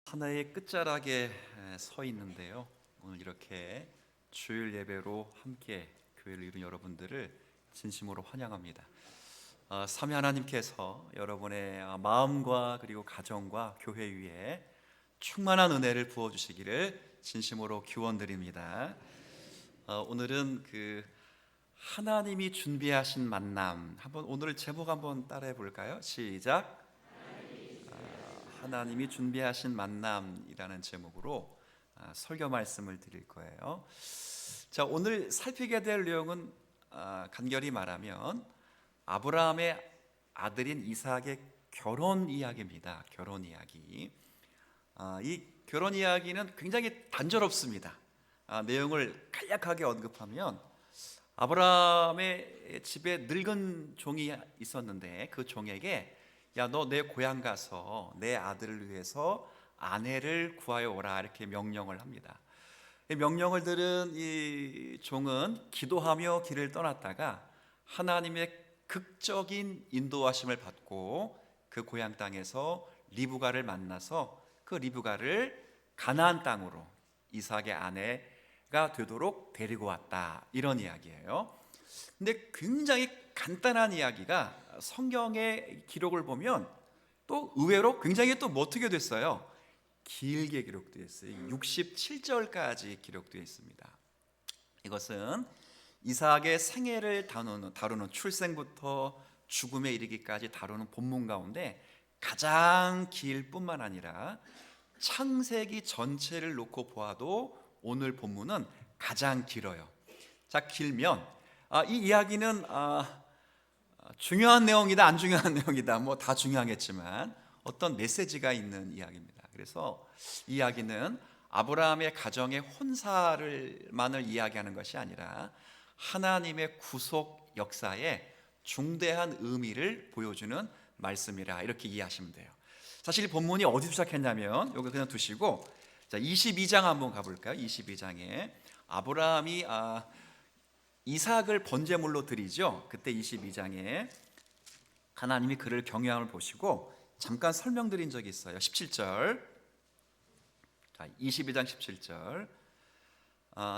하나의 끝자락에 서 있는데요. 오늘 이렇게 주일 예배로 함께 교회를 이룬 여러분들을 진심으로 환영합니다. 삼위 하나님께서 여러분의 마음과 그리고 가정과 교회 위에 충만한 은혜를 부어 주시기를 진심으로 기원드립니다. 오늘은 하나님이 준비하신 만남, 한번 오늘 제목 한번 따라해 볼까요? 시작. 하나님이 준비하신 만남이라는 제목으로 설교 말씀을 드릴 거예요. 자, 오늘 살피게 될 내용은 간결히 말하면 아브라함의 아들인 이삭의 결혼 이야기입니다. 결혼 이야기. 이 결혼 이야기는 굉장히 단조롭습니다. 내용을 간략하게 언급하면 아브라함의 집에 늙은 종이 있었는데 그 종에게 야, 너 내 고향 가서 내 아들을 위해서 아내를 구하여 오라 이렇게 명령을 합니다. 이 명령을 들은 이 종은 기도하며 길을 떠났다가 하나님의 극적인 인도하심을 받고 그 고향 땅에서 리브가를 만나서 그 리브가를 가나안 땅으로 이삭의 아내가 되도록 데리고 왔다, 이런 이야기예요. 근데 굉장히 간단한 이야기가 성경의 기록을 보면 또 의외로 굉장히 또 어떻게 됐어요? 길게 기록되어 있어요. 67절까지 기록되어 있습니다. 이것은 이삭의 생애를 다루는 출생부터 죽음에 이르기까지 다루는 본문 가운데 가장 길 뿐만 아니라 창세기 전체를 놓고 보아도 오늘 본문은 가장 길어요. 자, 길면 이 이야기는 중요한 내용이다, 안 중요한 내용이다, 뭐 다 중요하겠지만 어떤 메시지가 있는 이야기입니다. 그래서 이 이야기는 아브라함의 가정의 혼사를만을 이야기하는 것이 아니라 하나님의 구속 역사에 중대한 의미를 보여주는 말씀이라 이렇게 이해하시면 돼요. 사실 본문이 어디서 시작했냐면 여기 그냥 두시고, 자, 22장 한번 가볼까요? 22장에 아브라함이 이삭을 번제물로 드리죠. 그때 22장에 하나님이 그를 경외함을 보시고 잠깐 설명드린 적이 있어요. 17절. 자, 22장 17절.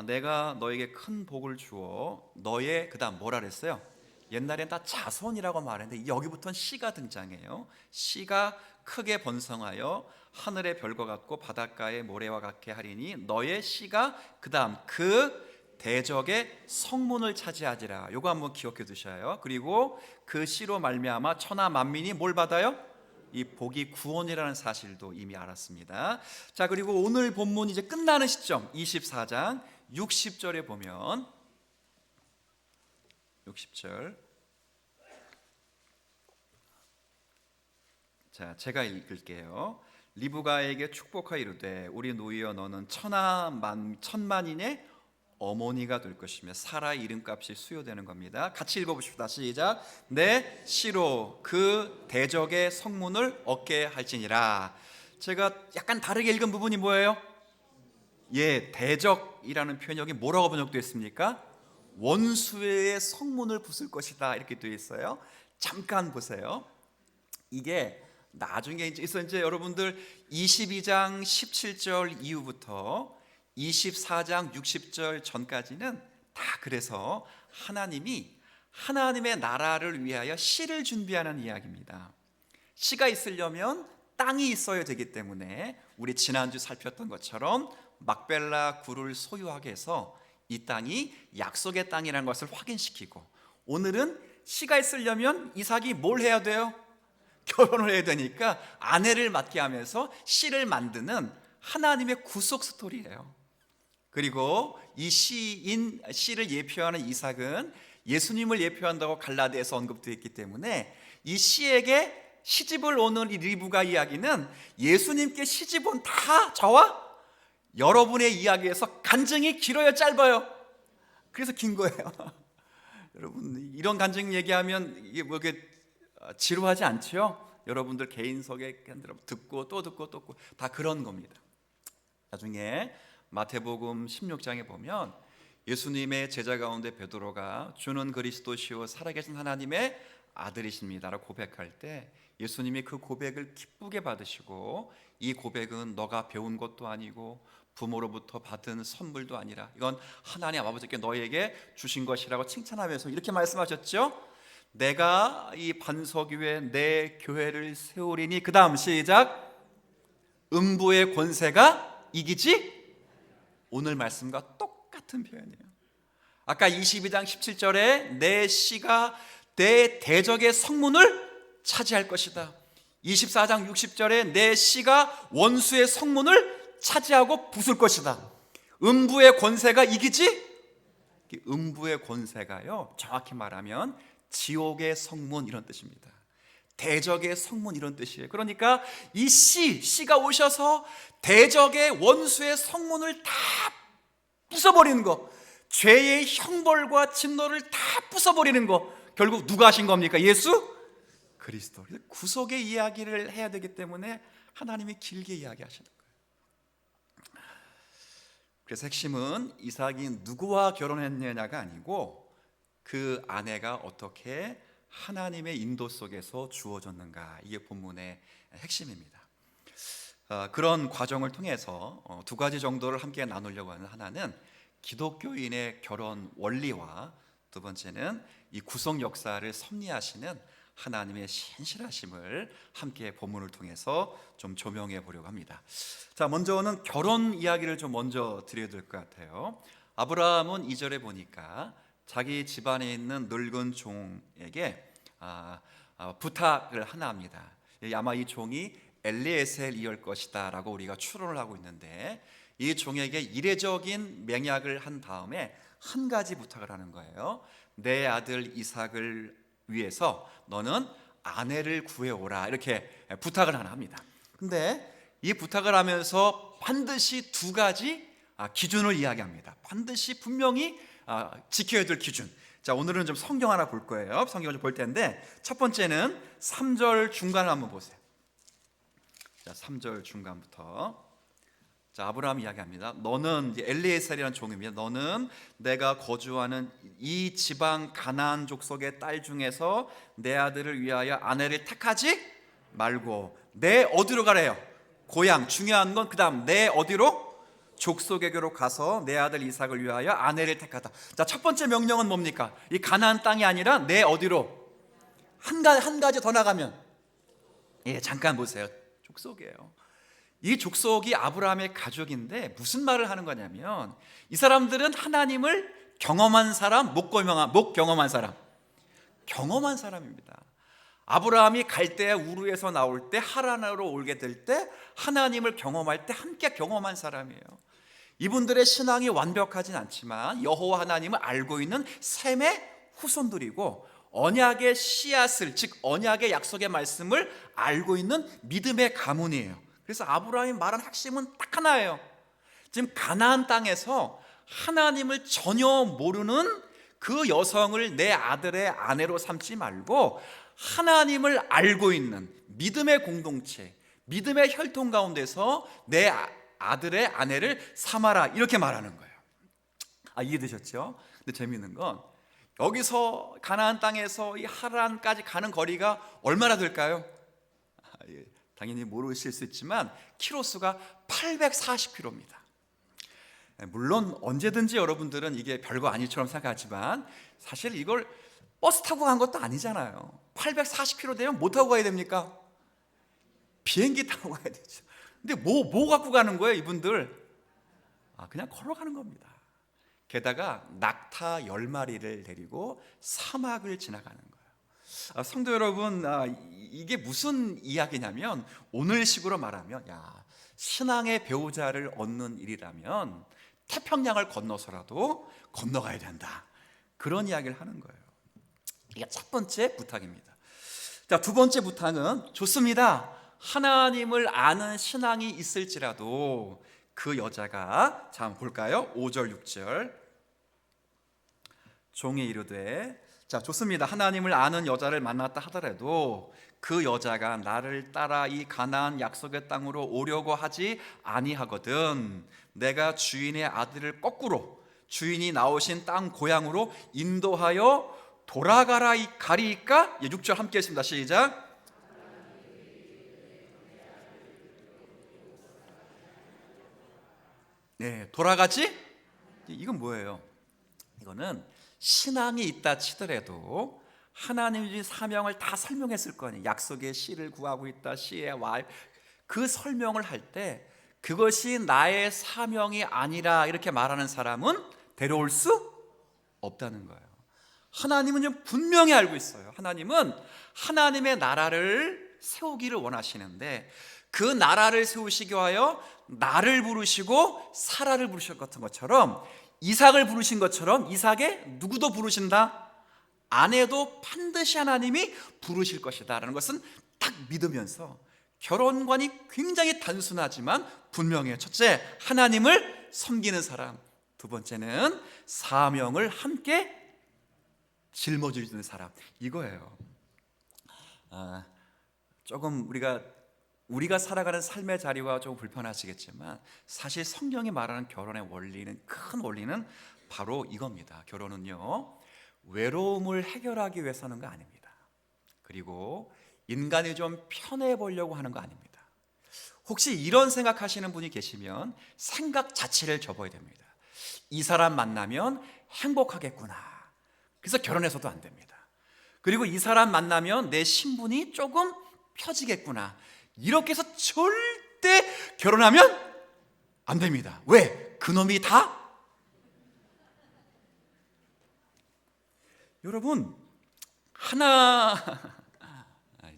내가 너에게 큰 복을 주어 너의, 그다음 뭐라 그랬어요? 옛날엔 다 자손이라고 말했는데 여기부터는 씨가 등장해요. 씨가 크게 번성하여 하늘의 별과 같고 바닷가의 모래와 같게 하리니 너의 씨가, 그다음 그 대적의 성문을 차지하지라. 요거 한번 기억해 두셔요. 그리고 그 씨로 말미암아 천하 만민이 뭘 받아요? 이 복이 구원이라는 사실도 이미 알았습니다. 자, 그리고 오늘 본문 이제 끝나는 시점 24장 60절에 보면 60절, 자, 제가 읽을게요. 리브가에게 축복하여 이르되 우리 노이여 너는 천만인의 어머니가 될 것이며 사라의 이름값이 수여되는 겁니다. 같이 읽어보십시다. 시작. 내 씨로 그 대적의 성문을 얻게 할지니라. 제가 약간 다르게 읽은 부분이 뭐예요? 예, 대적이라는 표현이 여기 뭐라고 번역되어 있습니까? 원수의 성문을 부술 것이다, 이렇게 되어 있어요. 잠깐 보세요. 이게 나중에 이제 여러분들 22장 17절 이후부터 24장 60절 전까지는 다 그래서 하나님이 하나님의 나라를 위하여 씨를 준비하는 이야기입니다. 씨가 있으려면 땅이 있어야 되기 때문에 우리 지난주 살폈던 것처럼 막벨라 굴을 소유하게 해서 이 땅이 약속의 땅이라는 것을 확인시키고, 오늘은 씨가 있으려면 이삭이 뭘 해야 돼요? 결혼을 해야 되니까 아내를 맡게 하면서 씨를 만드는 하나님의 구속 스토리예요. 그리고 이 씨를 예표하는 이삭은 예수님을 예표한다고 갈라디아에서 언급되어 있기 때문에 이 씨에게 시집을 오는 이 리브가 이야기는 예수님께 시집 온 다 저와 여러분의 이야기에서 간증이 길어요, 짧아요? 그래서 긴 거예요. 여러분, 이런 간증 얘기하면 이게 뭐 이렇게 지루하지 않죠? 여러분들 개인석에 듣고 또 듣고 또 듣고 다 그런 겁니다. 나중에 마태복음 16장에 보면 예수님의 제자 가운데 베드로가 주는 그리스도시요 살아계신 하나님의 아들이십니다라고 고백할 때 예수님이 그 고백을 기쁘게 받으시고, 이 고백은 너가 배운 것도 아니고 부모로부터 받은 선물도 아니라 이건 하나님 아버지께 너에게 주신 것이라고 칭찬하면서 이렇게 말씀하셨죠. 내가 이 반석 위에 내 교회를 세우리니, 그 다음 시작, 음부의 권세가 이기지. 오늘 말씀과 똑같은 표현이에요. 아까 22장 17절에 내 씨가 내 대적의 성문을 차지할 것이다. 24장 60절에 내 씨가 원수의 성문을 차지하고 부술 것이다. 음부의 권세가 이기지. 음부의 권세가요, 정확히 말하면 지옥의 성문 이런 뜻입니다. 대적의 성문 이런 뜻이에요. 그러니까 이 씨가 오셔서 대적의 원수의 성문을 다 부숴버리는 거, 죄의 형벌과 진노를 다 부숴버리는 거, 결국 누가 하신 겁니까? 예수 그리스도. 구속의 이야기를 해야 되기 때문에 하나님이 길게 이야기하시는 거예요. 그래서 핵심은 이삭이 누구와 결혼했느냐가 아니고 그 아내가 어떻게 하나님의 인도 속에서 주어졌는가, 이게 본문의 핵심입니다. 그런 과정을 통해서 두 가지 정도를 함께 나누려고 하는, 하나는 기독교인의 결혼 원리와 두 번째는 이 구속 역사를 섭리하시는 하나님의 신실하심을 함께 본문을 통해서 좀 조명해 보려고 합니다. 자, 먼저는 결혼 이야기를 좀 먼저 드려야 될 것 같아요. 아브라함은 2절에 보니까 자기 집안에 있는 늙은 종에게 부탁을 하나 합니다. 아마 이 종이 엘리에셀이올 것이다 라고 우리가 추론을 하고 있는데, 이 종에게 이례적인 맹약을 한 다음에 한 가지 부탁을 하는 거예요. 내 아들 이삭을 위해서 너는 아내를 구해오라, 이렇게 부탁을 하나 합니다. 근데 이 부탁을 하면서 반드시 두 가지 기준을 이야기합니다. 반드시 분명히 지켜야 될 기준. 자, 오늘은 좀 성경 하나 볼 거예요. 성경을 좀 볼 텐데, 첫 번째는 3절 중간을 한번 보세요. 자, 3절 중간부터. 자, 아브라함 이야기합니다. 너는, 이제 엘리에셀이라는 종입니다. 너는 내가 거주하는 이 지방 가나안 족속의 딸 중에서 내 아들을 위하여 아내를 택하지 말고 내 어디로 가래요? 고향. 중요한 건 그 다음 내 어디로? 족속에게로 가서 내 아들 이삭을 위하여 아내를 택하다. 자, 첫 번째 명령은 뭡니까? 이 가나안 땅이 아니라 내 어디로? 한 가지 더 나가면, 잠깐 보세요. 족속이에요. 이 족속이 아브라함의 가족인데 무슨 말을 하는 거냐면, 이 사람들은 하나님을 경험한 사람, 못 경험한 사람, 경험한 사람입니다. 아브라함이 갈대아 우르에서 나올 때, 하란으로 오게 될 때 하나님을 경험할 때 함께 경험한 사람이에요. 이분들의 신앙이 완벽하진 않지만 여호와 하나님을 알고 있는 셈의 후손들이고, 언약의 씨앗을, 즉 언약의 약속의 말씀을 알고 있는 믿음의 가문이에요. 그래서 아브라함이 말한 핵심은 딱 하나예요. 지금 가나안 땅에서 하나님을 전혀 모르는 그 여성을 내 아들의 아내로 삼지 말고 하나님을 알고 있는 믿음의 공동체, 믿음의 혈통 가운데서 내 아들의 아내를 삼아라, 이렇게 말하는 거예요. 이해되셨죠? 근데 재미있는 건 여기서 가나안 땅에서 이 하란까지 가는 거리가 얼마나 될까요? 당연히 모르실 수 있지만 키로수가 840km입니다. 물론 언제든지 여러분들은 이게 별거 아니처럼 생각하지만 사실 이걸 버스 타고 간 것도 아니잖아요. 840km 되면 뭐 타고 가야 됩니까? 비행기 타고 가야 되죠. 근데 뭐 갖고 가는 거예요, 이분들? 그냥 걸어가는 겁니다. 게다가 낙타 10마리를 데리고 사막을 지나가는 거예요. 성도 여러분, 이게 무슨 이야기냐면, 오늘식으로 말하면 신앙의 배우자를 얻는 일이라면 태평양을 건너서라도 건너가야 된다, 그런 이야기를 하는 거예요. 이게 첫 번째 부탁입니다. 자, 두 번째 부탁은, 좋습니다, 하나님을 아는 신앙이 있을지라도 그 여자가, 자 한번 볼까요? 5절 6절. 종이 이르되, 자, 좋습니다, 하나님을 아는 여자를 만났다 하더라도 그 여자가 나를 따라 이 가나안 약속의 땅으로 오려고 하지 아니하거든 내가 주인의 아들을 거꾸로 주인이 나오신 땅 고향으로 인도하여 돌아가라 가리이까? 6절 함께 했습니다. 시작. 네, 돌아가지? 이건 뭐예요? 이거는 신앙이 있다 치더라도 하나님이 주신 사명을 다 설명했을 거 아니에요. 약속의 씨를 구하고 있다, 씨의 와. 그 설명을 할 때 그것이 나의 사명이 아니라 이렇게 말하는 사람은 데려올 수 없다는 거예요. 하나님은 분명히 알고 있어요. 하나님은 하나님의 나라를 세우기를 원하시는데 그 나라를 세우시기 위하여 나를 부르시고 사라를 부르셨던 것처럼 이삭을 부르신 것처럼 이삭의 누구도 부르신다? 아내도 반드시 하나님이 부르실 것이다 라는 것은 딱 믿으면서 결혼관이 굉장히 단순하지만 분명해요. 첫째, 하나님을 섬기는 사람. 두 번째는 사명을 함께 짊어지는 사람. 이거예요. 조금 우리가 살아가는 삶의 자리와 조금 불편하시겠지만 사실 성경이 말하는 결혼의 원리는, 큰 원리는 바로 이겁니다. 결혼은요, 외로움을 해결하기 위해서 하는 거 아닙니다. 그리고 인간이 좀 편해 보려고 하는 거 아닙니다. 혹시 이런 생각하시는 분이 계시면 생각 자체를 접어야 됩니다. 이 사람 만나면 행복하겠구나. 그래서 결혼해서도 안 됩니다. 그리고 이 사람 만나면 내 신분이 조금 펴지겠구나. 이렇게 해서 절대 결혼하면 안 됩니다. 왜? 그놈이 다? 여러분,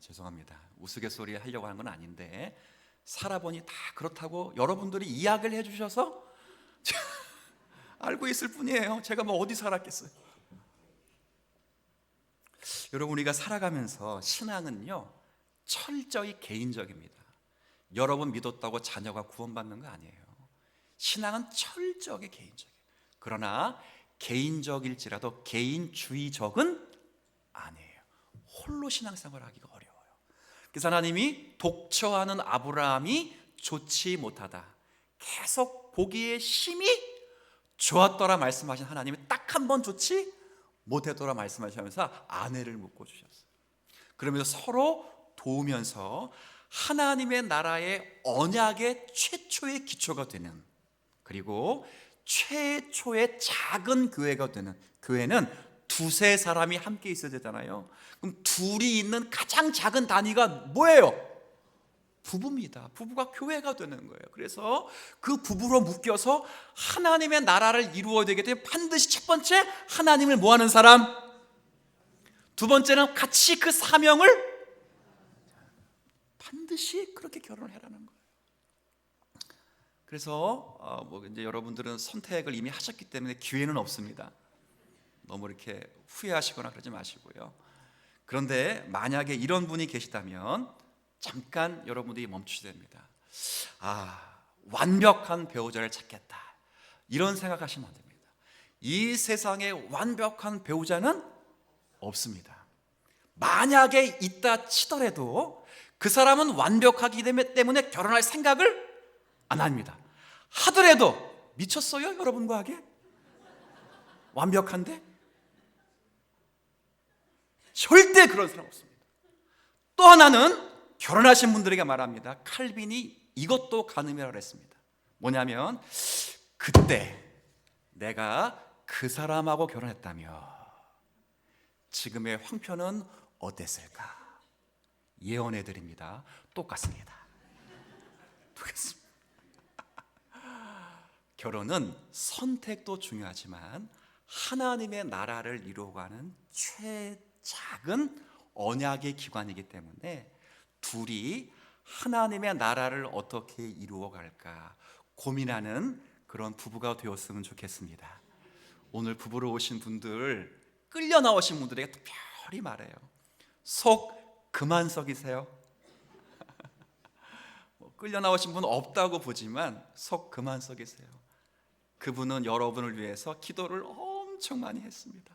죄송합니다. 우스갯소리 하려고 하는 건 아닌데 살아보니 다 그렇다고 여러분들이 이야기를 해주셔서 알고 있을 뿐이에요. 제가 뭐 어디 살았겠어요. 여러분, 우리가 살아가면서 신앙은요 철저히 개인적입니다. 여러분 믿었다고 자녀가 구원받는 거 아니에요. 신앙은 철저하게 개인적이에요. 그러나 개인적일지라도 개인주의적은 아니에요. 홀로 신앙생활을 하기가 어려워요. 그래서 하나님이 독처하는 아브라함이 좋지 못하다, 계속 보기에 심히 좋았더라 말씀하신 하나님이 딱 한 번 좋지 못했더라 말씀하시면서 아내를 묶어 주셨어요. 그러면서 서로 도우면서 하나님의 나라의 언약의 최초의 기초가 되는, 그리고 최초의 작은 교회가 되는, 교회는 두세 사람이 함께 있어야 되잖아요. 그럼 둘이 있는 가장 작은 단위가 뭐예요? 부부입니다. 부부가 교회가 되는 거예요. 그래서 그 부부로 묶여서 하나님의 나라를 이루어야 되기 때문에 반드시 첫 번째 하나님을 모하는 사람, 두 번째는 같이 그 사명을 반드시 그렇게 결혼을 해라는 거예요. 그래서 이제 여러분들은 선택을 이미 하셨기 때문에 기회는 없습니다. 너무 이렇게 후회하시거나 그러지 마시고요. 그런데 만약에 이런 분이 계시다면 잠깐 여러분들이 멈추셔야 됩니다. 완벽한 배우자를 찾겠다, 이런 생각하시면 안 됩니다. 이 세상에 완벽한 배우자는 없습니다. 만약에 있다 치더라도 그 사람은 완벽하기 때문에 결혼할 생각을 안 합니다. 하더라도 미쳤어요? 여러분과 하게? 완벽한데? 절대 그런 사람 없습니다. 또 하나는 결혼하신 분들에게 말합니다. 칼빈이 이것도 가늠이라고 했습니다. 뭐냐면, 그때 내가 그 사람하고 결혼했다면 지금의 황편은 어땠을까? 예언해 드립니다. 똑같습니다. 결혼은 선택도 중요하지만 하나님의 나라를 이루어가는 최작은 언약의 기관이기 때문에 둘이 하나님의 나라를 어떻게 이루어갈까 고민하는 그런 부부가 되었으면 좋겠습니다. 오늘 부부로 오신 분들, 끌려 나오신 분들에게 특별히 말해요. 속 그만 썩이세요. 끌려 나오신 분 없다고 보지만 속 그만 썩이세요. 그분은 여러분을 위해서 기도를 엄청 많이 했습니다.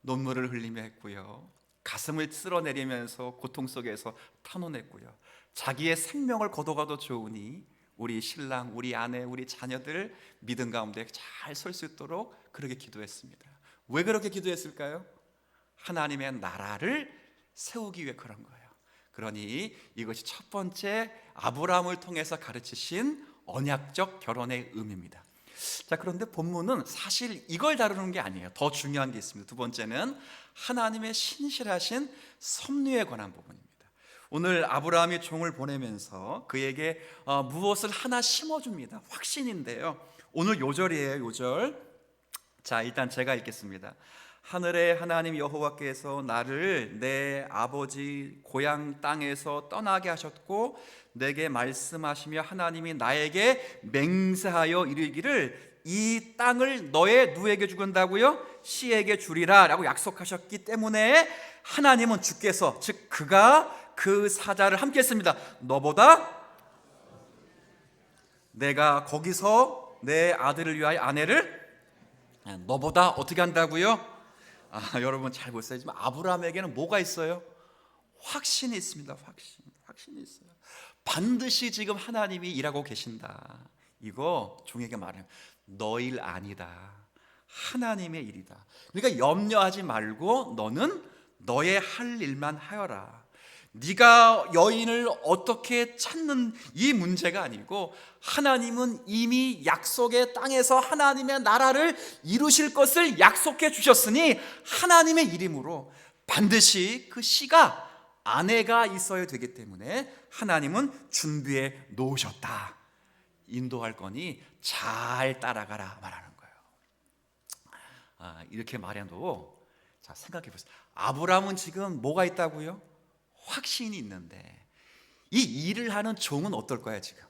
눈물을 흘리며 했고요, 가슴을 쓸어내리면서 고통 속에서 탄원했고요, 자기의 생명을 걷어가도 좋으니 우리 신랑, 우리 아내, 우리 자녀들 믿음 가운데 잘 설 수 있도록 그렇게 기도했습니다. 왜 그렇게 기도했을까요? 하나님의 나라를 세우기 위해 그런 거예요. 그러니 이것이 첫 번째 아브라함을 통해서 가르치신 언약적 결혼의 의미입니다. 자, 그런데 본문은 사실 이걸 다루는 게 아니에요. 더 중요한 게 있습니다. 두 번째는 하나님의 신실하신 섭리에 관한 부분입니다. 오늘 아브라함이 종을 보내면서 그에게 무엇을 하나 심어줍니다. 확신인데요. 오늘 요절이에요. 요절. 자, 일단 제가 읽겠습니다. 하늘의 하나님 여호와께서 나를 내 아버지 고향 땅에서 떠나게 하셨고 내게 말씀하시며 하나님이 나에게 맹세하여 이르기를 이 땅을 너의 누에게 주건다고요? 씨에게 주리라 라고 약속하셨기 때문에 하나님은 주께서, 즉 그가 그 사자를 함께 했습니다. 너보다 내가 거기서 내 아들을 위하여 아내를 너보다 어떻게 한다고요? 여러분 잘 보세요. 지금 아브라함에게는 뭐가 있어요? 확신이 있습니다. 확신이 있어요. 반드시 지금 하나님이 일하고 계신다. 이거 종에게 말해요. 너 일 아니다. 하나님의 일이다. 그러니까 염려하지 말고 너는 너의 할 일만 하여라. 네가 여인을 어떻게 찾는 이 문제가 아니고 하나님은 이미 약속의 땅에서 하나님의 나라를 이루실 것을 약속해 주셨으니 하나님의 이름으로 반드시 그 씨가 아내가 있어야 되기 때문에 하나님은 준비해 놓으셨다. 인도할 거니 잘 따라가라 말하는 거예요. 이렇게 말해도 자, 생각해 보세요. 아브라함은 지금 뭐가 있다고요? 확신이 있는데 이 일을 하는 종은 어떨까요 지금?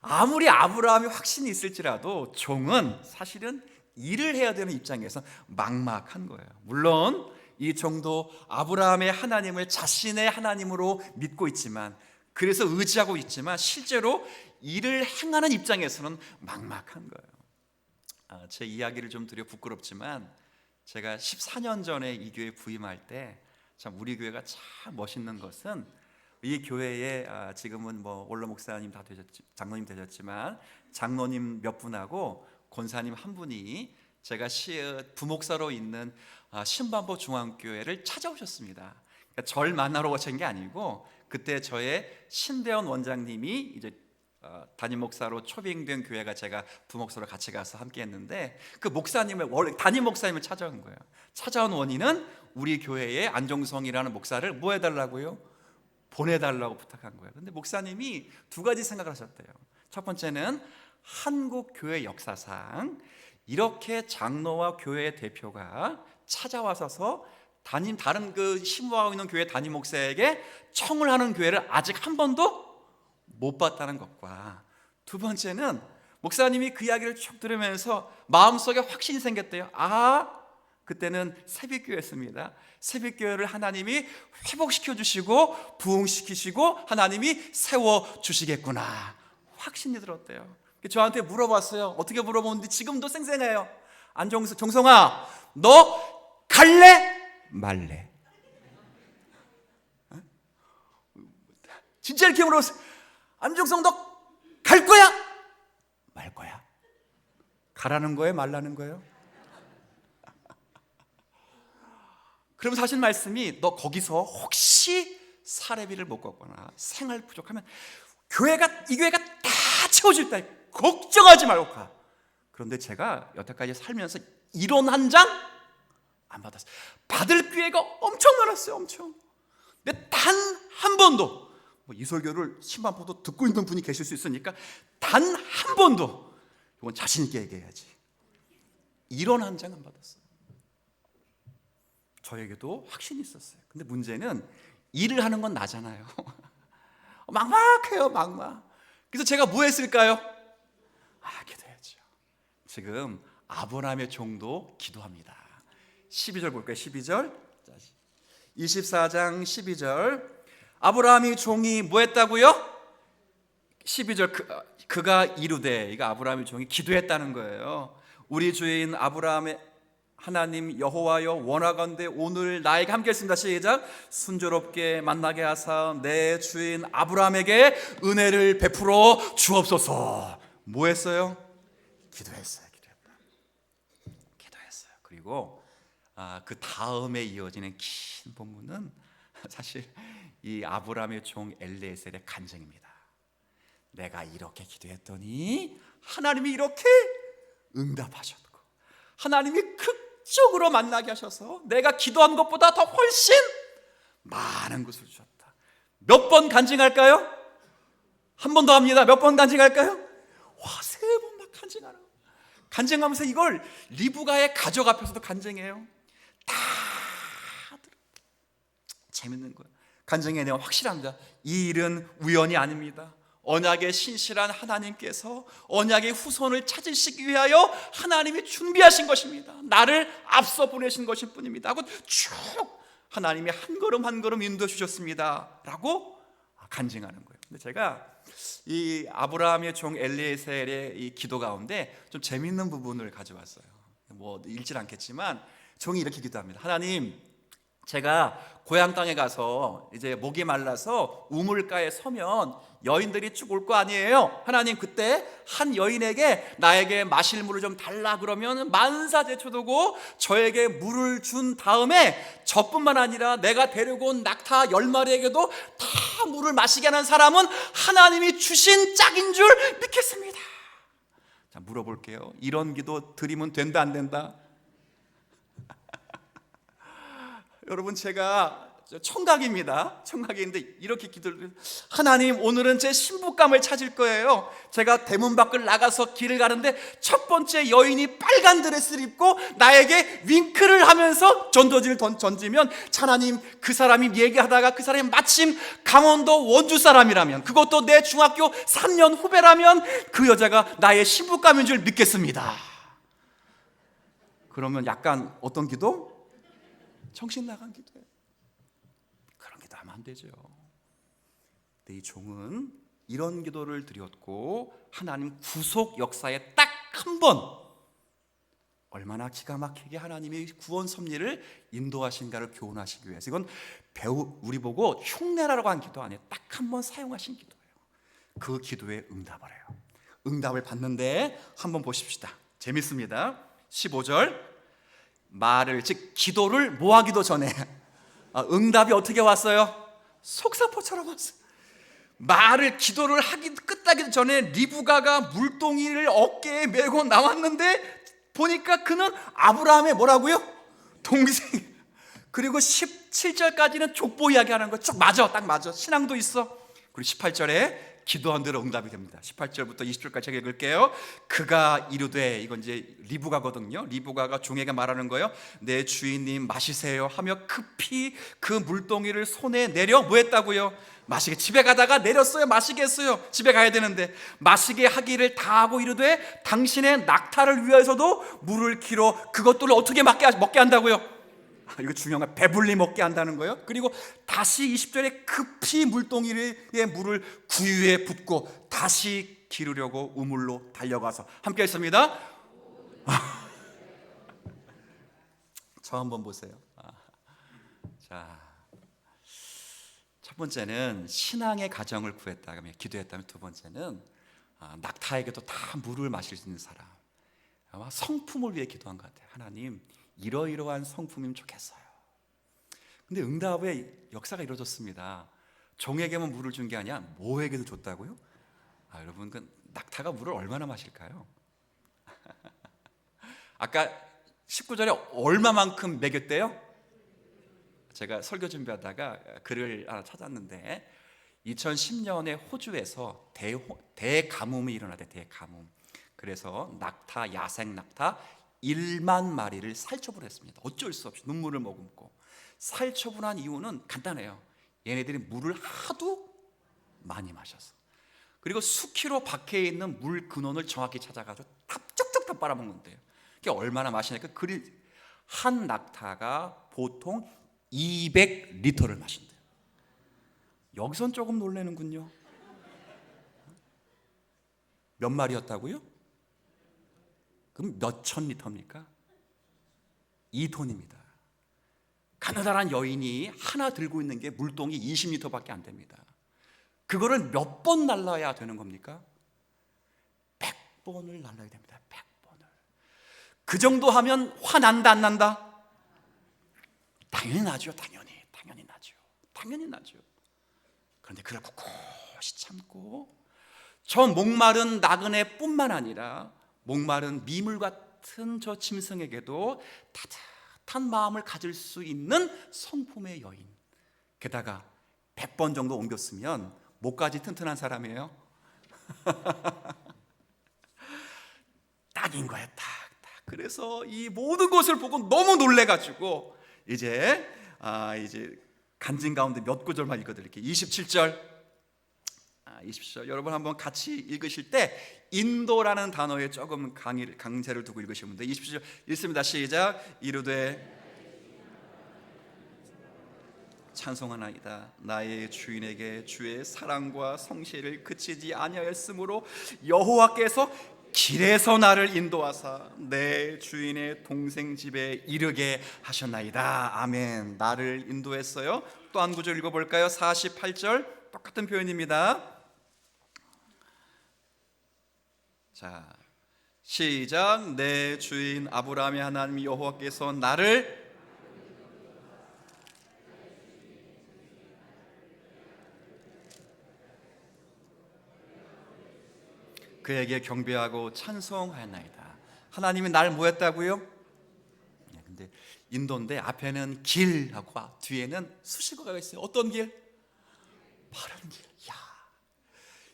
아무리 아브라함이 확신이 있을지라도 종은 사실은 일을 해야 되는 입장에서 막막한 거예요. 물론 이 종도 아브라함의 하나님을 자신의 하나님으로 믿고 있지만, 그래서 의지하고 있지만 실제로 일을 행하는 입장에서는 막막한 거예요. 제 이야기를 좀 드려 부끄럽지만 제가 14년 전에 이 교회에 부임할 때 참 우리 교회가 참 멋있는 것은 이 교회에 지금은 뭐 원로 목사님 다 되셨지, 장로님 되셨지만 장로님 몇 분하고 권사님 한 분이 제가 부목사로 있는 신반포 중앙교회를 찾아오셨습니다. 그러니까 절 만나러 오신 게 아니고 그때 저의 신대원 원장님이 이제 담임 목사로 초빙된 교회가 제가 부목사로 같이 가서 함께 했는데 그 목사님을 담임 목사님을 찾아온 거예요. 찾아온 원인은 우리 교회에 안종성이라는 목사를 뭐 해달라고요? 보내달라고 부탁한 거예요. 근데 목사님이 두 가지 생각을 하셨대요. 첫 번째는 한국 교회 역사상 이렇게 장로와 교회 대표가 찾아와서 다른 그 심부하고 있는 교회 담임 목사에게 청을 하는 교회를 아직 한 번도 못 봤다는 것과, 두 번째는 목사님이 그 이야기를 쭉 들으면서 마음속에 확신이 생겼대요. 그때는 새벽교회였습니다. 새벽교회를 하나님이 회복시켜 주시고 부흥시키시고 하나님이 세워주시겠구나 확신이 들었대요. 저한테 물어봤어요. 어떻게 물어보는데 지금도 생생해요. 정성아, 너 갈래? 말래? 진짜 이렇게 물어봤어요. 안정성 너 갈 거야? 말 거야? 가라는 거예요? 말라는 거예요? 그럼 사실 말씀이 너 거기서 혹시 사례비를 못 걷거나 생활 부족하면 이 교회가 다 채워줄 때 걱정하지 말고 가. 그런데 제가 여태까지 살면서 이론 한 장 안 받았어요. 받을 기회가 엄청 많았어요. 엄청. 근데 단 한 번도 이 설교를 신반포도 듣고 있는 분이 계실 수 있으니까 단 한 번도, 이건 자신 있게 얘기해야지, 이론 한 장 안 받았어요. 저에게도 확신이 있었어요. 근데 문제는 일을 하는 건 나잖아요. 막막해요. 막막. 그래서 제가 뭐 했을까요? 기도해야죠. 지금 아브라함의 종도 기도합니다. 12절 볼까요? 12절 24장 12절 아브라함이 종이 뭐 했다고요? 12절 그가 이르되, 이거 아브라함의 종이 기도했다는 거예요. 우리 주인 아브라함의 하나님 여호와여, 원하건대 오늘 나에게 함께 했습니다. 시작. 순조롭게 만나게 하사 내 주인 아브라함에게 은혜를 베풀어 주옵소서. 뭐 했어요? 기도했어요. 그리고 그 다음에 이어지는 긴 본문은 사실 이 아브라함의 종 엘리에셀의 간증입니다. 내가 이렇게 기도했더니 하나님이 이렇게 응답하셨고 하나님이 극적으로 만나게 하셔서 내가 기도한 것보다 더 훨씬 많은 것을 주셨다. 몇 번 간증할까요? 한 번 더 합니다. 몇 번 간증할까요? 와, 3번 막 간증하라. 간증하면서 이걸 리브가의 가족 앞에서도 간증해요. 다 재밌는 거예요. 간증의 내용 확실합니다. 이 일은 우연이 아닙니다. 언약의 신실한 하나님께서 언약의 후손을 찾으시기 위하여 하나님이 준비하신 것입니다. 나를 앞서 보내신 것일 뿐입니다 하고 쭉 하나님이 한 걸음 한 걸음 인도해 주셨습니다 라고 간증하는 거예요. 근데 제가 이 아브라함의 종 엘리에셀의 이 기도 가운데 좀 재밌는 부분을 가져왔어요. 뭐 읽질 않겠지만 종이 이렇게 기도합니다. 하나님, 제가 고향 땅에 가서 이제 목이 말라서 우물가에 서면 여인들이 쭉 올 거 아니에요. 하나님, 그때 한 여인에게 나에게 마실 물을 좀 달라 그러면 만사제쳐두고 저에게 물을 준 다음에 저뿐만 아니라 내가 데리고 온 낙타 10마리에게도 다 물을 마시게 하는 사람은 하나님이 주신 짝인 줄 믿겠습니다. 자, 물어볼게요. 이런 기도 드리면 된다 안 된다? 여러분, 제가 청각입니다. 청각인데 이렇게 기도를, 하나님, 오늘은 제 신부감을 찾을 거예요. 제가 대문 밖을 나가서 길을 가는데 첫 번째 여인이 빨간 드레스를 입고 나에게 윙크를 하면서 전도지를 던지면, 하나님, 그 사람이 얘기하다가 그 사람이 마침 강원도 원주 사람이라면, 그것도 내 중학교 3년 후배라면 그 여자가 나의 신부감인 줄 믿겠습니다. 그러면 약간 어떤 기도? 정신 나간 기도예요. 그런 기도 하면 안 되죠. 근데 이 종은 이런 기도를 드렸고 하나님 구속 역사에 딱 한 번, 얼마나 기가 막히게 하나님이 구원 섭리를 인도하신가를 교훈하시기 위해서, 이건 우리 보고 흉내라고 한 기도 아니에요. 딱 한 번 사용하신 기도예요. 그 기도에 응답을 해요. 응답을 받는데 한번 보십시다. 재밌습니다. 15절, 말을, 즉 기도를 뭐 하기도 전에 응답이 어떻게 왔어요? 속사포처럼 왔어요. 말을, 기도를 끝하기 전에 리브가가 물동이를 어깨에 메고 나왔는데 보니까 그는 아브라함의 뭐라고요? 동생. 그리고 17절까지는 족보 이야기하는 거 쭉 맞아, 딱 맞아. 신앙도 있어. 그리고 18절에 기도한 대로 응답이 됩니다. 18절부터 20절까지 제가 읽을게요. 그가 이르되, 이건 이제 리브가거든요. 리브가가 종에게 말하는 거예요. 내 주인님 마시세요 하며 급히 그 물동이를 손에 내려 뭐 했다고요? 마시게. 집에 가다가 내렸어요. 마시게 했어요. 집에 가야 되는데 마시게 하기를 다하고 이르되 당신의 낙타를 위해서도 물을 길어 그것들을 어떻게 먹게 한다고요? 이거 중요한 거야. 배불리 먹게 한다는 거예요. 그리고 다시 20절에 급히 물동이에 물을 구유에 붓고 다시 기르려고 우물로 달려가서, 함께 했습니다. 저 한번 보세요. 자, 첫 번째는 신앙의 가정을 구했다면, 기도했다면, 두 번째는 낙타에게도 다 물을 마실 수 있는 사람, 아마 성품을 위해 기도한 것 같아요. 하나님, 이러이러한 성품이면 좋겠어요. 근데 응답의 역사가 이루어졌습니다. 종에게만 물을 준 게 아니라 모에게도 줬다고요? 여러분, 그 낙타가 물을 얼마나 마실까요? 아까 19절에 얼마만큼 먹였대요? 제가 설교 준비하다가 글을 하나 찾았는데 2010년에 호주에서 대가뭄이 일어나대. 대가뭄. 그래서 낙타, 야생 낙타 1만 마리를 살처분 했습니다. 어쩔 수 없이 눈물을 머금고. 살처분한 이유는 간단해요. 얘네들이 물을 하도 많이 마셔서. 그리고 수키로 밖에 있는 물 근원을 정확히 찾아가지고 탑쪽쪽 다 빨아먹는데요. 그게 얼마나 마시냐니까, 한 낙타가 보통 200리터를 마신대요. 여기선 조금 놀라는군요. 몇 마리였다고요? 그럼 몇천 리터입니까? 2톤입니다. 가느다란 여인이 하나 들고 있는 게 물동이 20리터밖에 안 됩니다. 그거를 몇 번 날라야 되는 겁니까? 100번을 날라야 됩니다. 100번을. 그 정도 하면 화난다 안 난다? 당연히 나죠. 당연히 나죠. 당연히 나죠. 그런데 그걸 꿋꿋이 참고 저 목마른 나그네뿐만 아니라 목마른 미물 같은 저 짐승에게도 따뜻한 마음을 가질 수 있는 성품의 여인. 게다가 100번 정도 옮겼으면 목까지 튼튼한 사람이에요. 딱인 거야, 딱. 그래서 이 모든 것을 보고 너무 놀래가지고 이제 간증 가운데 몇 구절만 읽어드릴게요. 27절. 27절 여러분 한번 같이 읽으실 때 인도라는 단어에 조금 강세를 두고 읽으시면 돼요. 27절 읽습니다. 시작. 이르되 찬송하나이다. 나의 주인에게 주의 사랑과 성실을 그치지 아니하였으므로 여호와께서 길에서 나를 인도하사 내 주인의 동생 집에 이르게 하셨나이다. 아멘. 나를 인도했어요. 또 한 구절 읽어볼까요? 48절 똑같은 표현입니다. 자, 시작. 내 주인 아브라함의 하나님 여호와께서 나를 그에게 경배하고 찬송하였나이다. 하나님이 날 뭐 했다고요? 근데 인도인데 앞에는 길하고 뒤에는 수식어가 있어요. 어떤 길? 바른 길.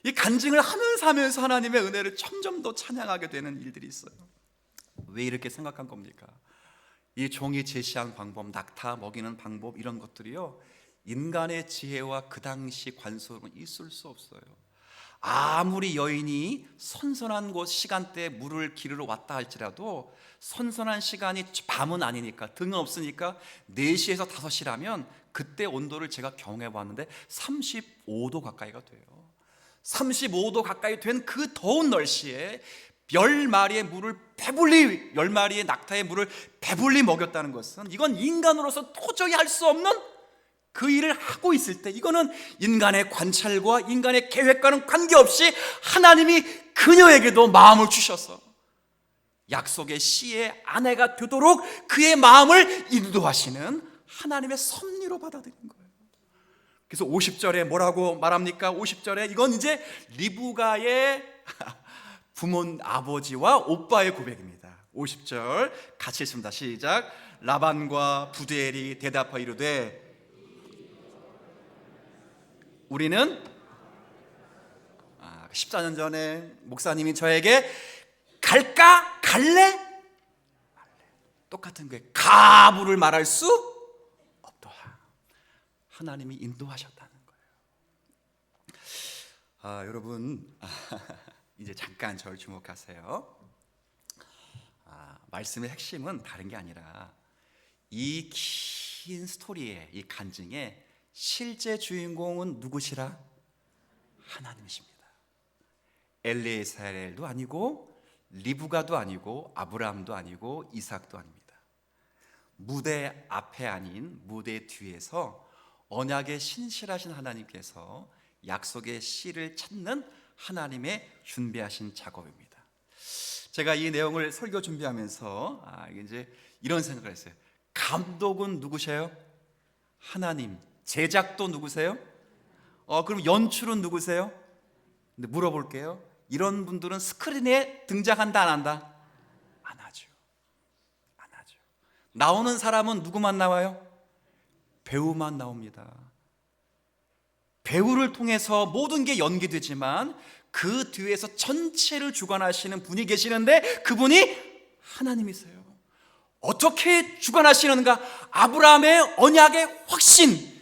이 간증을 하면서 하나님의 은혜를 점점 더 찬양하게 되는 일들이 있어요. 왜 이렇게 생각한 겁니까? 이 종이 제시한 방법, 낙타 먹이는 방법, 이런 것들이요, 인간의 지혜와 그 당시 관습은 있을 수 없어요. 아무리 여인이 선선한 곳 시간대에 물을 기르러 왔다 할지라도 선선한 시간이 밤은 아니니까, 등은 없으니까 4시에서 5시라면 그때 온도를 제가 경험해 봤는데 35도 가까이가 돼요. 35도 가까이 된 그 더운 날씨에 10마리의 물을 배불리, 10마리의 낙타의 물을 배불리 먹였다는 것은, 이건 인간으로서 도저히 할 수 없는 그 일을 하고 있을 때, 이거는 인간의 관찰과 인간의 계획과는 관계없이 하나님이 그녀에게도 마음을 주셔서 약속의 씨의 아내가 되도록 그의 마음을 인도하시는 하나님의 섭리로 받아들인 거예요. 그래서 50절에 뭐라고 말합니까? 50절에 이건 이제 리브가의 부모 아버지와 오빠의 고백입니다. 50절 같이 읽습니다. 시작. 라반과 부두엘이 대답하여 이르되 우리는 14년 전에 목사님이 저에게 갈까? 갈래? 똑같은 거예요. 가부를 말할 수 없도다. 하나님이 인도하셨다는 거예요. 여러분 이제 잠깐 저를 주목하세요. 말씀의 핵심은 다른 게 아니라 이 긴 스토리의 이 간증의 실제 주인공은 누구시라? 하나님이십니다. 엘리에셀도 아니고 리브가도 아니고 아브라함도 아니고 이삭도 아닙니다. 무대 앞에 아닌 무대 뒤에서 언약의 신실하신 하나님께서 약속의 씨를 찾는 하나님의 준비하신 작업입니다. 제가 이 내용을 설교 준비하면서 이제 이런 생각을 했어요. 감독은 누구세요? 하나님. 제작도 누구세요? 그럼 연출은 누구세요? 근데 물어볼게요. 이런 분들은 스크린에 등장한다 안 한다? 안 하죠. 안 하죠. 나오는 사람은 누구만 나와요? 배우만 나옵니다. 배우를 통해서 모든 게 연기되지만 그 뒤에서 전체를 주관하시는 분이 계시는데 그분이 하나님이세요. 어떻게 주관하시는가? 아브라함의 언약의 확신,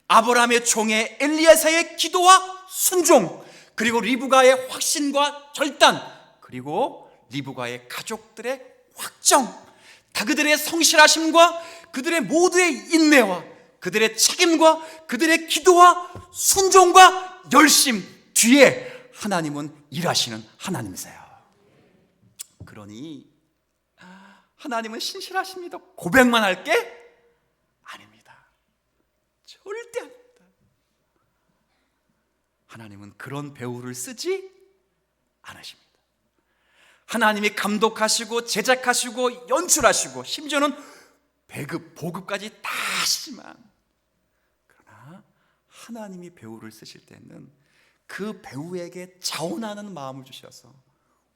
아브라함의 종의 엘리야사의 기도와 순종, 그리고 리브가의 확신과 결단, 그리고 리브가의 가족들의 확정, 다 그들의 성실하심과 그들의 모두의 인내와 그들의 책임과 그들의 기도와 순종과 열심 뒤에 하나님은 일하시는 하나님이세요. 그러니 하나님은 신실하십니다. 고백만 할 게 아닙니다. 절대 아닙니다. 하나님은 그런 배우를 쓰지 않으십니다. 하나님이 감독하시고 제작하시고 연출하시고 심지어는 배급, 보급까지 다 하시지만, 그러나 하나님이 배우를 쓰실 때는 그 배우에게 자원하는 마음을 주셔서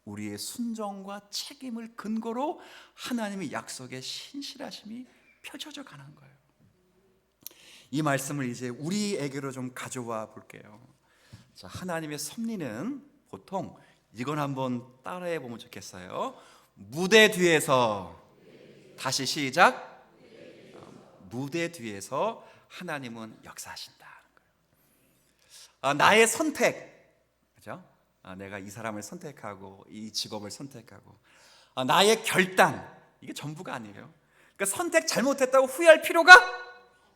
우리의 순종과 책임을 근거로 하나님의 약속의 신실하심이 펼쳐져 가는 거예요. 이 말씀을 이제 우리에게로 좀 가져와 볼게요. 자, 하나님의 섭리는 보통 이건 한번 따라해 보면 좋겠어요. 무대 뒤에서, 다시 시작. 무대 뒤에서 하나님은 역사하신다. 나의 선택, 그죠? 내가 이 사람을 선택하고 이 직업을 선택하고 나의 결단, 이게 전부가 아니에요. 그러니까 선택 잘못했다고 후회할 필요가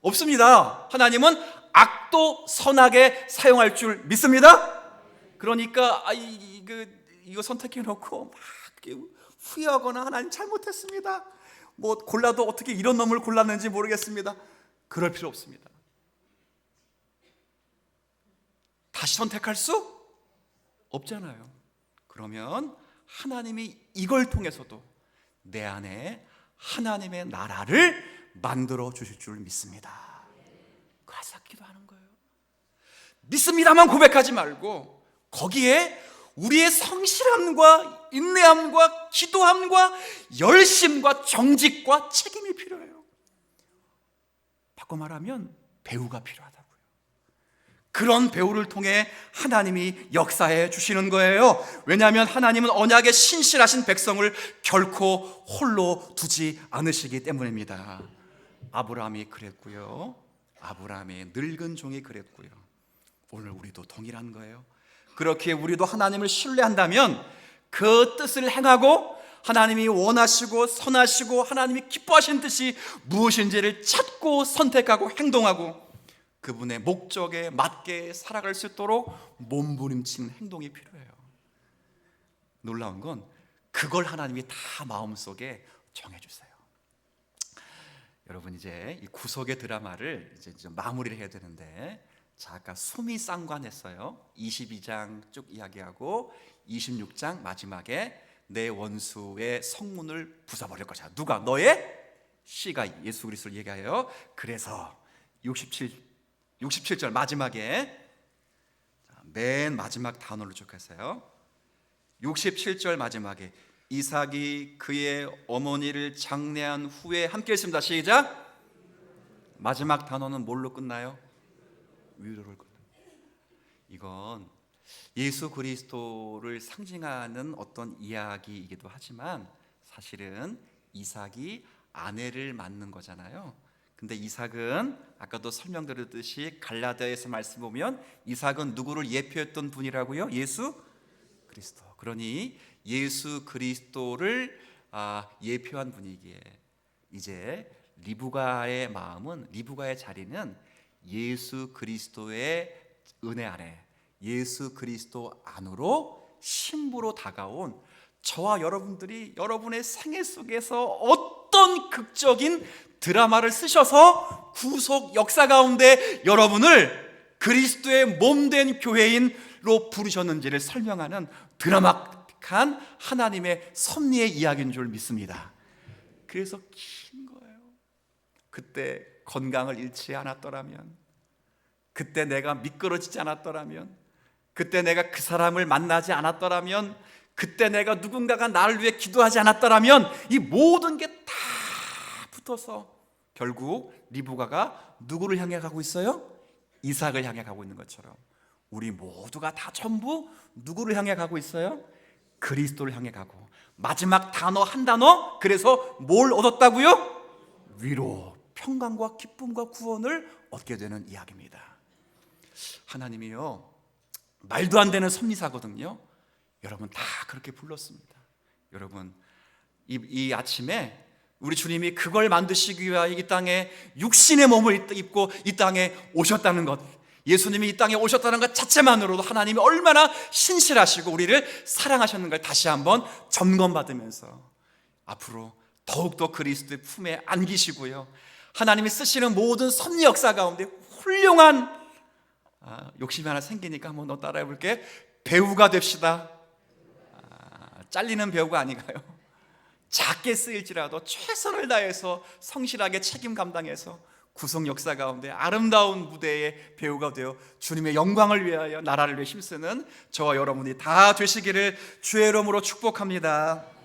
없습니다. 하나님은 악도 선하게 사용할 줄 믿습니다. 그러니까 이거 선택해 놓고 막 후회하거나 하나님 잘못했습니다, 뭐 골라도 어떻게 이런 놈을 골랐는지 모르겠습니다, 그럴 필요 없습니다. 다시 선택할 수 없잖아요. 그러면 하나님이 이걸 통해서도 내 안에 하나님의 나라를 만들어 주실 줄 믿습니다. 가서 기도하는 거예요. 믿습니다만 고백하지 말고 거기에 우리의 성실함과 인내함과 기도함과 열심과 정직과 책임이 필요해요. 바꿔 말하면 배우가 필요하다고요. 그런 배우를 통해 하나님이 역사해 주시는 거예요. 왜냐하면 하나님은 언약에 신실하신 백성을 결코 홀로 두지 않으시기 때문입니다. 아브라함이 그랬고요, 아브라함의 늙은 종이 그랬고요, 오늘 우리도 동일한 거예요. 그렇게 우리도 하나님을 신뢰한다면 그 뜻을 행하고 하나님이 원하시고 선하시고 하나님이 기뻐하신 뜻이 무엇인지를 찾고 선택하고 행동하고 그분의 목적에 맞게 살아갈 수 있도록 몸부림치는 행동이 필요해요. 놀라운 건 그걸 하나님이 다 마음속에 정해주세요. 여러분, 이제 이 구속의 드라마를 이제 마무리를 해야 되는데, 자, 아까 숨이 쌍관했어요. 22장 쭉 이야기하고 26장 마지막에 내 원수의 성문을 부숴버릴 것이야. 누가? 너의 씨가 예수 그리스도를 얘기해요. 그래서 67절 마지막에 맨 마지막 단어를 쭉 하세요. 67절 마지막에 이삭이 그의 어머니를 장례한 후에 함께 했습니다. 시작. 마지막 단어는 뭘로 끝나요? 위로를 끝나요. 이건 예수 그리스도를 상징하는 어떤 이야기이기도 하지만 사실은 이삭이 아내를 맞는 거잖아요. 근데 이삭은 아까도 설명드렸듯이 갈라디아에서 말씀 보면 이삭은 누구를 예표했던 분이라고요? 예수 그리스도. 그러니 예수 그리스도를 예표한 분이기에 이제 리브가의 마음은, 리브가의 자리는 예수 그리스도의 은혜 안에, 예수 그리스도 안으로 신부로 다가온 저와 여러분들이 여러분의 생애 속에서 어떤 극적인 드라마를 쓰셔서 구속 역사 가운데 여러분을 그리스도의 몸된 교회인으로 부르셨는지를 설명하는 드라마틱한 하나님의 섭리의 이야기인 줄 믿습니다. 그래서 긴 거예요. 그때 건강을 잃지 않았더라면, 그때 내가 미끄러지지 않았더라면, 그때 내가 그 사람을 만나지 않았더라면, 그때 내가 누군가가 나를 위해 기도하지 않았더라면, 이 모든 게 다 붙어서 결국 리브가가 누구를 향해 가고 있어요? 이삭을 향해 가고 있는 것처럼 우리 모두가 다 전부 누구를 향해 가고 있어요? 그리스도를 향해 가고, 마지막 단어 한 단어, 그래서 뭘 얻었다고요? 위로, 평강과 기쁨과 구원을 얻게 되는 이야기입니다. 하나님이요, 말도 안 되는 섭리사거든요. 여러분 다 그렇게 불렀습니다. 여러분, 이 아침에 우리 주님이 그걸 만드시기 위하여 이 땅에 육신의 몸을 입고 이 땅에 오셨다는 것, 예수님이 이 땅에 오셨다는 것 자체만으로도 하나님이 얼마나 신실하시고 우리를 사랑하셨는가를 다시 한번 점검받으면서 앞으로 더욱더 그리스도의 품에 안기시고요, 하나님이 쓰시는 모든 섭리 역사 가운데 훌륭한, 욕심이 하나 생기니까 한번 너 따라해 볼게. 배우가 됩시다. 잘리는 배우가 아니가요. 작게 쓰일지라도 최선을 다해서 성실하게 책임 감당해서 구속 역사 가운데 아름다운 무대의 배우가 되어 주님의 영광을 위하여 나라를 위해 힘쓰는 저와 여러분이 다 되시기를 주의 이름으로 축복합니다.